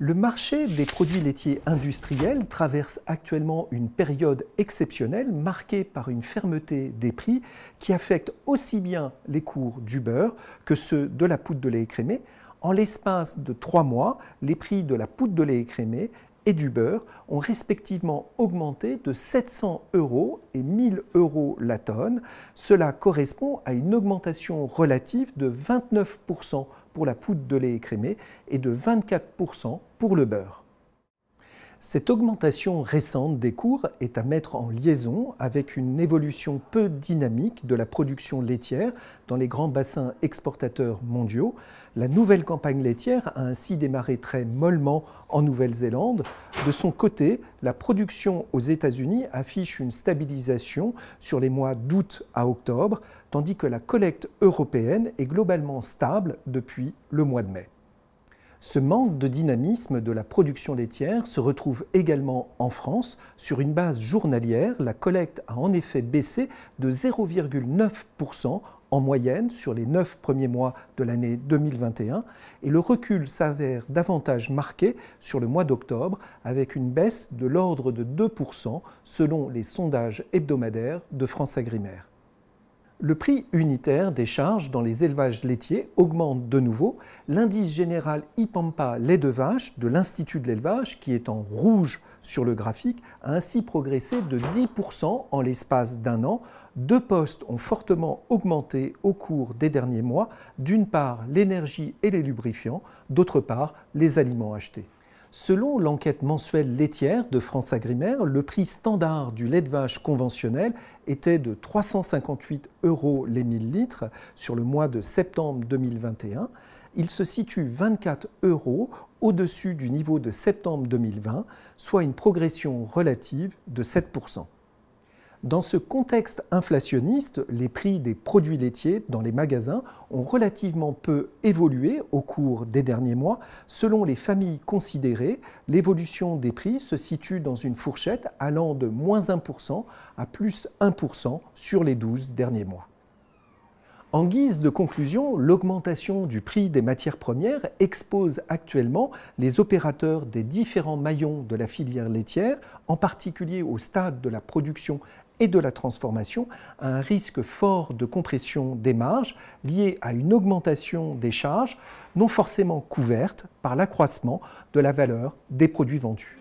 Le marché des produits laitiers industriels traverse actuellement une période exceptionnelle marquée par une fermeté des prix qui affecte aussi bien les cours du beurre que ceux de la poudre de lait écrémé. En l'espace de 3 mois, les prix de la poudre de lait écrémé et du beurre ont respectivement augmenté de 700 € et 1000 € la tonne. Cela correspond à une augmentation relative de 29% pour la poudre de lait écrémé et de 24% pour le beurre. Cette augmentation récente des cours est à mettre en liaison avec une évolution peu dynamique de la production laitière dans les grands bassins exportateurs mondiaux. La nouvelle campagne laitière a ainsi démarré très mollement en Nouvelle-Zélande. De son côté, la production aux États-Unis affiche une stabilisation sur les mois d'août à octobre, tandis que la collecte européenne est globalement stable depuis le mois de mai. Ce manque de dynamisme de la production laitière se retrouve également en France. Sur une base journalière, la collecte a en effet baissé de 0,9% en moyenne sur les 9 premiers mois de l'année 2021 et le recul s'avère davantage marqué sur le mois d'octobre avec une baisse de l'ordre de 2% selon les sondages hebdomadaires de FranceAgriMer. Le prix unitaire des charges dans les élevages laitiers augmente de nouveau. L'indice général IPAMPA lait de vache de l'Institut de l'élevage, qui est en rouge sur le graphique, a ainsi progressé de 10% en l'espace d'un an. 2 postes ont fortement augmenté au cours des derniers mois. D'une part, l'énergie et les lubrifiants, d'autre part, les aliments achetés. Selon l'enquête mensuelle laitière de FranceAgriMer, le prix standard du lait de vache conventionnel était de 358 € les 1000 litres sur le mois de septembre 2021. Il se situe 24 € au-dessus du niveau de septembre 2020, soit une progression relative de 7%. Dans ce contexte inflationniste, les prix des produits laitiers dans les magasins ont relativement peu évolué au cours des derniers mois. Selon les familles considérées, l'évolution des prix se situe dans une fourchette allant de moins 1% à plus 1% sur les 12 derniers mois. En guise de conclusion, l'augmentation du prix des matières premières expose actuellement les opérateurs des différents maillons de la filière laitière, en particulier au stade de la production et de la transformation, à un risque fort de compression des marges lié à une augmentation des charges non forcément couvertes par l'accroissement de la valeur des produits vendus.